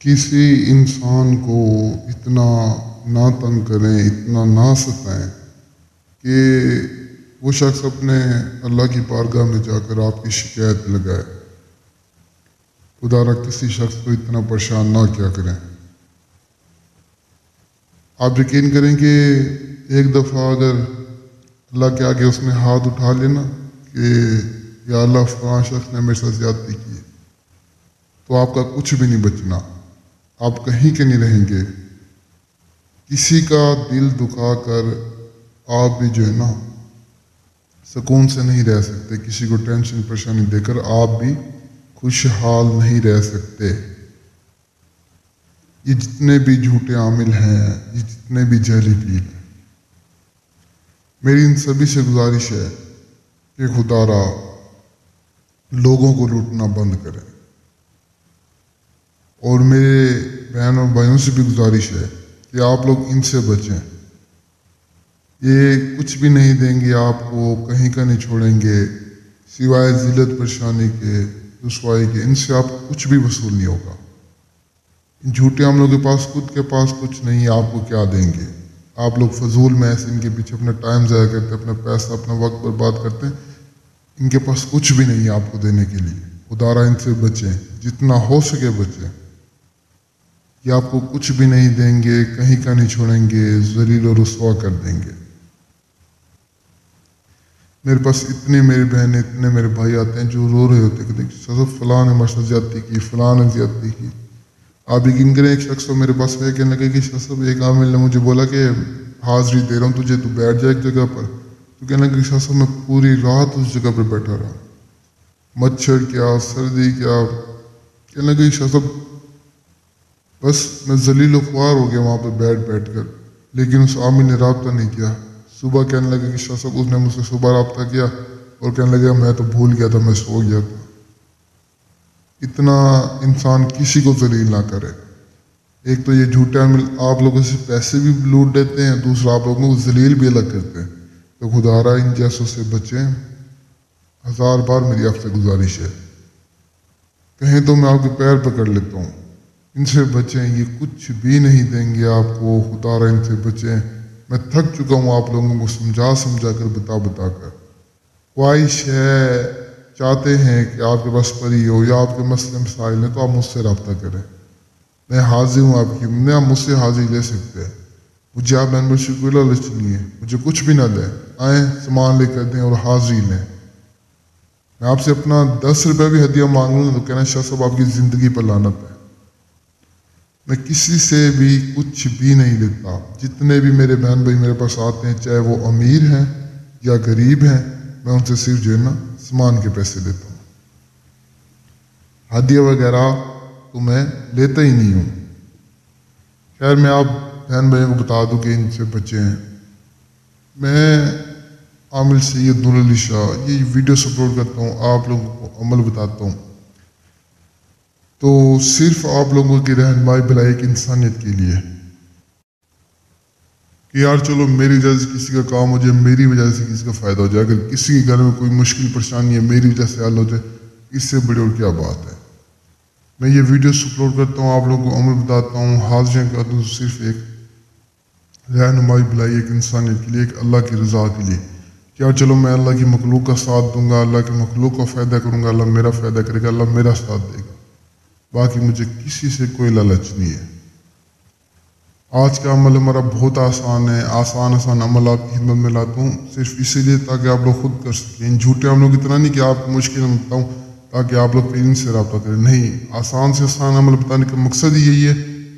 किसी इंसान को इतना ना तंग करें, इतना ना सताएं कि वो शख्स अपने अल्लाह की बारगाह में जाकर आपकी शिकायत लगाए। खुदा किसी शख्स को इतना परेशान ना क्या करें। आप यकीन करें कि एक दफ़ा अगर अल्लाह के आगे उसने हाथ उठा लेना कि या अल्लाह फलां शख्स ने मेरे साथ ज़्यादती की, तो आपका कुछ भी नहीं बचना, आप कहीं के नहीं रहेंगे। किसी का दिल दुखा कर आप भी जो है ना सुकून से नहीं रह सकते, किसी को टेंशन परेशानी देकर आप भी खुशहाल नहीं रह सकते। ये जितने भी झूठे आमिल हैं, ये जितने भी जहली पीर हैं, मेरी इन सभी से गुजारिश है कि खुदारा लोगों को लूटना बंद करें। और मेरे बहन और भाइयों से भी गुजारिश है कि आप लोग इनसे बचें। ये कुछ भी नहीं देंगे आपको, कहीं का नहीं छोड़ेंगे सिवाय जिल्लत परेशानी के, रुसवाई के। इनसे आपको कुछ भी वसूल नहीं होगा। इन झूठे आमलों के पास खुद के पास कुछ नहीं है, आपको क्या देंगे। आप लोग फजूल में ऐसे इनके पीछे अपना टाइम ज़ाया करते, अपना पैसा अपना वक्त बर्बाद करते हैं। इनके पास कुछ भी नहीं है आपको देने के लिए। खुदारा इनसे बचें, जितना हो सके बचें। ये आपको कुछ भी नहीं देंगे, कहीं का नहीं छोड़ेंगे, ज़लील और रुसवा कर देंगे। मेरे पास इतने मेरे बहनें, इतने मेरे भाई आते हैं जो रो रहे होते हैं कि सर फलां ने मेरे साथ ज़्यादती की, फलां ने ज़्यादती की। आप यकीन करें, एक शख्स तो मेरे पास है, कहने लगे कि साहब एक आमिल ने मुझे बोला कि हाज़री दे रहा हूँ तुझे, तू बैठ जाए एक जगह पर। तो कहने लगे साहब मैं पूरी रात उस जगह पर बैठा रहा, मच्छर क्या सर्दी क्या। कहने लगे साहब बस मैं जलील ख्वार हो गया वहाँ पर बैठ बैठ कर। लेकिन उस आमिल ने रब्ता नहीं किया। सुबह कहने लगे कि शाह साहब उसने मुझसे सुबह रब्ता किया और कहने लगे मैं तो भूल गया था, मैं सो गया था। इतना इंसान किसी को जलील ना करे। एक तो ये झूठे आमिल आप लोगों से पैसे भी लूट देते हैं, दूसरा आप लोगों को जलील भी अलग करते हैं। तो खुदारा इन जैसों से बचें। 1000 बार मेरी आपसे गुजारिश है, कहें तो मैं आपके पैर पकड़ लेता हूँ। इनसे बचें, ये कुछ भी नहीं देंगे आपको। खुदारा इनसे बचें। मैं थक चुका हूँ आप लोगों को समझा समझा कर, बता बता कर। ख्वाहिश है, चाहते हैं कि आपके पास परी हो या आपके मसले मसाइल हैं तो आप मुझसे रब्ता करें। मैं हाजिर हूँ आपकी, मैं आप मुझसे हाजिर ले सकते हैं। मुझे आप मेंबरशिप कोई लालच नहीं है, मुझे कुछ भी ना दें, आएँ सामान लेकर दें और हाजिरी लें। मैं आपसे अपना 10 रुपये भी हदिया मांग लूँ तो कहना शाह साहब आपकी ज़िंदगी पर लानत है। मैं किसी से भी कुछ भी नहीं लेता। जितने भी मेरे बहन भाई मेरे पास आते हैं, चाहे वो अमीर हैं या गरीब हैं, मैं उनसे सिर्फ जो है ना सामान के पैसे लेता हूँ। हदिया वगैरह तो मैं लेता ही नहीं हूँ। खैर मैं आप बहन भाइयों को बता दूँ कि इनसे बचे हैं। मैं आमिल सैयद नूर अली शाह ये वीडियोस अपलोड करता हूँ, आप लोगों को अमल बताता हूँ, तो सिर्फ आप लोगों की रहनुमाई भलाई की इंसानियत के लिए कि यार चलो मेरी वजह से किसी का काम हो जाए, मेरी वजह से किसी का फ़ायदा हो जाए। अगर किसी के घर में कोई मुश्किल परेशानी है, मेरी वजह से हल हो जाए, इससे बड़ी और क्या बात है। मैं ये वीडियोस अपलोड करता हूँ, आप लोगों को अमल बताता हूँ, हाजिर करता हूँ, सिर्फ एक रहनुमाई भलाई एक इंसानियत के लिए, एक अल्लाह की रज़ा के लिए। क्या चलो मैं अल्लाह की मखलूक का साथ दूंगा, अल्लाह की मखलूक का फ़ायदा करूँगा, अल्लाह मेरा फ़ायदा करेगा, अल्लाह मेरा साथ देगा। बाकी मुझे किसी से कोई लालच नहीं है। आज का अमल हमारा बहुत आसान है, आसान अमल आपकी खिदमत में लाता हूँ सिर्फ इसीलिए ताकि आप लोग खुद कर सकें। इन झूठे अमलों की तरह नहीं कि आप मुश्किल में बताऊँ ताकि आप लोग फिर इनसे रब्ता करें। नहीं, आसान से आसान अमल बताने का मकसद ही यही है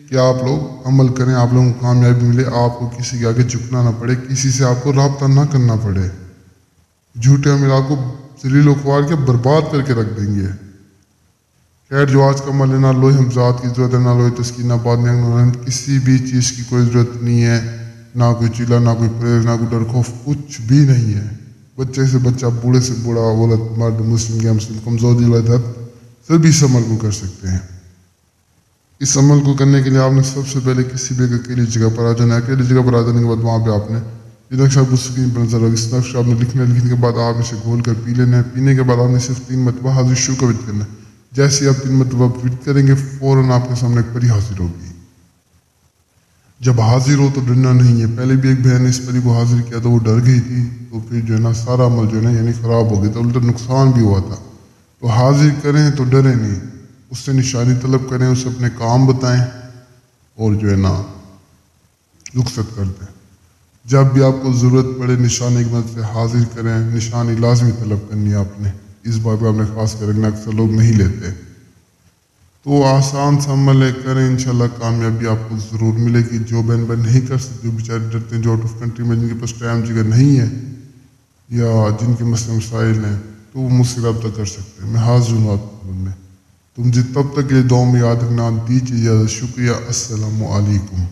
कि आप लोग अमल करें, आप लोगों को कामयाबी मिले, आपको किसी के आगे झुकना ना पड़े, किसी से आपको रब्ता ना करना पड़े। झूठे अमल आपको ज़लील ख्वार के बर्बाद करके रख देंगे। खैर जो आज का अमल है, ना लोहे हमजात की ज़रूरत है, ना लोहे तस्कीन, ना बाद किसी भी चीज़ की कोई ज़रूरत नहीं है, ना कोई चिल्ला, ना कोई प्रेर, ना कोई डर खौफ, कुछ भी नहीं है। बच्चे से बच्चा, बूढ़े से बूढ़ा, औरत मर्द, मुस्लिम या मुस्लिम, कमज़ोर वजह सभी इस अमल को कर सकते हैं। इस अमल को करने के लिए आपने सबसे पहले किसी भी अकेली जगह पर आ जाना है। अकेली जगह पर आ जाने के बाद वहाँ पर आपने ये नक्शा पुस्तक पर नजर, इस नक्शा आपने लिखने के बाद आप इसे घोल कर पी लेना है। पीने के बाद आपने सिर्फ 3 मरतबा हाजिर शुरू का विद करना है। جیسے آپ 3 مرتبہ ریپیٹ کریں گے فوراً آپ کے سامنے ایک پری حاضر ہوگی. جب حاضر ہو تو ڈرنا نہیں ہے. پہلے بھی ایک بہن نے اس پری کو حاضر کیا تو وہ ڈر گئی تھی، تو پھر جو ہے نا سارا عمل جو ہے نا یعنی خراب ہو گیا تھا، الٹا نقصان بھی ہوا تھا. تو حاضر کریں تو ڈریں نہیں، اس سے نشانی طلب کریں، اسے اپنے کام بتائیں اور جو ہے نا رخصت کر دیں. جب بھی آپ کو ضرورت پڑے نشانی کی مدد سے حاضر کریں. نشانی لازمی طلب کرنی ہے آپ نے، اس بات پہ آپ نے خاص کر رکھنا، اکثر لوگ نہیں لیتے. تو آسان سا عمل ہے، کریں، انشاءاللہ کامیابی آپ کو ضرور ملے گی. جو بہن نہیں کر سکتے، جو بیچارے ڈرتے ہیں، جو آؤٹ آف کنٹری میں جن کے پاس ٹائم جگہ نہیں ہے یا جن کے مسئلے مسائل ہیں، تو وہ مجھ سے رابطہ کر سکتے ہیں. میں حاضر ہوں آپ کو میں. تم مجھے تب تک یہ دعا میں یاد رکھنا. دیجیے اجازت. شکریہ. السلام علیکم.